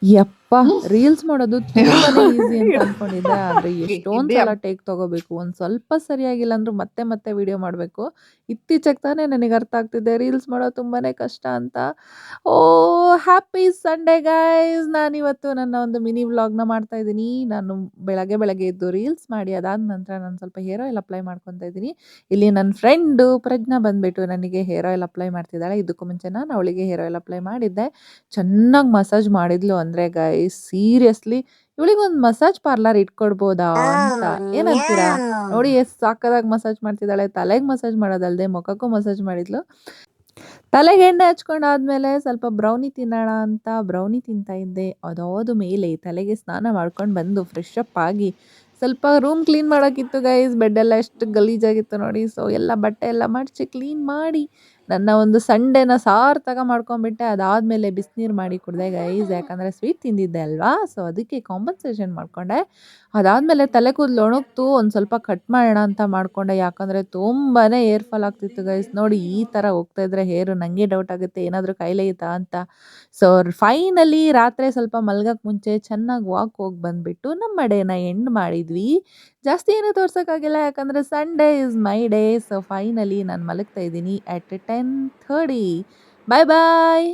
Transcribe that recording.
ಯಪ್ಪ! ರೀಲ್ಸ್ ಮಾಡೋದು ತುಂಬಾನೇ ಈಸಿ ಅಂತ ಅನ್ಕೊಂಡಿದ್ದೆ. ಆದ್ರೆ ಎಷ್ಟೊಂದ್ ಇದೇ ಸಲ ಟೇಕ್ ತಗೋಬೇಕು. ಒಂದ್ ಸ್ವಲ್ಪ ಸರಿಯಾಗಿಲ್ಲ ಅಂದ್ರೂ ಮತ್ತೆ ಮತ್ತೆ ವಿಡಿಯೋ ಮಾಡ್ಬೇಕು. ಇತ್ತೀಚೆಗೆ ತಾನೇ ನನಗೆ ಅರ್ಥ ಆಗ್ತಿದೆ ರೀಲ್ಸ್ ಮಾಡೋದು ತುಂಬಾನೇ ಕಷ್ಟ ಅಂತ. Happy Sunday guys! ನಾನಿವತ್ತು ನನ್ನ ಒಂದು ಮಿನಿ ವ್ಲಾಗ್‌ನ ಮಾಡ್ತಾ ಇದ್ದೀನಿ. ನಾನು ಬೆಳಗ್ಗೆ ಬೆಳಗ್ಗೆ ಎದ್ದು ರೀಲ್ಸ್ ಮಾಡಿ ಅದಾದ ನಂತರ ನಾನು ಸ್ವಲ್ಪ ಹೇರ್ ಆಯಿಲ್ ಅಪ್ಲೈ ಮಾಡ್ಕೊತಾ ಇದ್ದೀನಿ. ಇಲ್ಲಿ ನನ್ನ ಫ್ರೆಂಡು ಪ್ರಜ್ಞಾ ಬಂದ್ಬಿಟ್ಟು ನನಗೆ ಹೇರ್ ಆಯಿಲ್ ಅಪ್ಲೈ ಮಾಡ್ತಿದ್ದಾಳೆ. ಇದಕ್ಕೂ ಮುಂಚೆ ನಾನು ಅವಳಿಗೆ ಹೇರ್ ಆಯಿಲ್ ಅಪ್ಲೈ ಮಾಡಿದ್ದೆ. ಚೆನ್ನಾಗಿ ಮಸಾಜ್ ಮಾಡಿದ್ಲು ಅಂದ್ರೆ ಗೈಸ್ ಸೀರಿಯಸ್ಲಿ ಇವಳಿಗೊಂದು ಮಸಾಜ್ ಪಾರ್ಲರ್ ಇಟ್ಕೊಡ್ಬೋದಾ ಅಂತ ಏನಂತೀರಾ? ನೋಡಿ ಎಷ್ಟು ಸಾಕದಾಗಿ ಮಸಾಜ್ ಮಾಡ್ತಿದ್ದಾಳೆ. ತಲೆಗೆ ಮಸಾಜ್ ಮಾಡೋದಲ್ದೆ ಮುಖಕ್ಕೂ ಮಸಾಜ್ ಮಾಡಿದ್ಲು. ತಲೆಗೆ ಎಣ್ಣೆ ಹಚ್ಕೊಂಡಾದ್ಮೇಲೆ ಸ್ವಲ್ಪ ಬ್ರೌನಿ ತಿನ್ನೋಣ ಅಂತ ಬ್ರೌನಿ ತಿಂತಾ ಇದ್ದೆ. ಅದಾದ ಮೇಲೆ ತಲೆಗೆ ಸ್ನಾನ ಮಾಡ್ಕೊಂಡು ಬಂದು ಫ್ರೆಶ್ ಅಪ್ ಆಗಿ ಸ್ವಲ್ಪ ರೂಮ್ ಕ್ಲೀನ್ ಮಾಡೋಕ್ಕಿತ್ತು ಗೈಸ್. ಬೆಡ್ಡೆಲ್ಲ ಎಷ್ಟು ಗಲೀಜಾಗಿತ್ತು ನೋಡಿ. ಸೊ ಎಲ್ಲ ಬಟ್ಟೆ ಎಲ್ಲ ಮಡಚಿ ಕ್ಲೀನ್ ಮಾಡಿ ನನ್ನ ಒಂದು ಸಂಡೇನ ಸಾರ್ಥಕ ಮಾಡ್ಕೊಂಡ್ಬಿಟ್ಟೆ. ಅದಾದಮೇಲೆ ಬಿಸಿನೀರು ಮಾಡಿ ಕುಡಿದೆ ಗೈಸ್. ಯಾಕಂದರೆ ಸ್ವೀಟ್ ತಿಂದಿದ್ದೆ ಅಲ್ವಾ, ಸೊ ಅದಕ್ಕೆ ಕಾಂಪನ್ಸೇಷನ್ ಮಾಡಿಕೊಂಡೆ. ಅದಾದಮೇಲೆ ತಲೆ ಕೂದಲು ಒಣಗ್ತು, ಒಂದು ಸ್ವಲ್ಪ ಕಟ್ ಮಾಡೋಣ ಅಂತ ಮಾಡಿಕೊಂಡೆ. ಯಾಕಂದರೆ ತುಂಬಾ ಹೇರ್ ಫಾಲ್ ಆಗ್ತಿತ್ತು ಗೈಸ್. ನೋಡಿ ಈ ಥರ ಹೋಗ್ತಾ ಇದ್ರೆ ಹೇರು ನನಗೆ ಡೌಟ್ ಆಗುತ್ತೆ ಏನಾದರೂ ಕಾಯಿಲೆ ಐತಾ ಅಂತ. ಸೊ ಫೈನಲಿ ರಾತ್ರಿ ಸ್ವಲ್ಪ ಮಲ್ಗಕ್ಕೆ ಮುಂಚೆ ಚೆನ್ನಾಗಿ ವಾಕ್ ಹೋಗಿ ಬಂದುಬಿಟ್ಟು ನಮ್ಮ ಡೇನ ಎಂಡ್ ಮಾಡಿದ್ವಿ. ಜಾಸ್ತಿ ಏನೂ ತೋರ್ಸೋಕ್ಕಾಗಿಲ್ಲ ಯಾಕಂದರೆ Sunday is my day. So finally ನಾನು ಮಲಗ್ತಾ ಇದ್ದೀನಿ ಅಟ್ 10:30. ಬಾಯ್ ಬಾಯ್.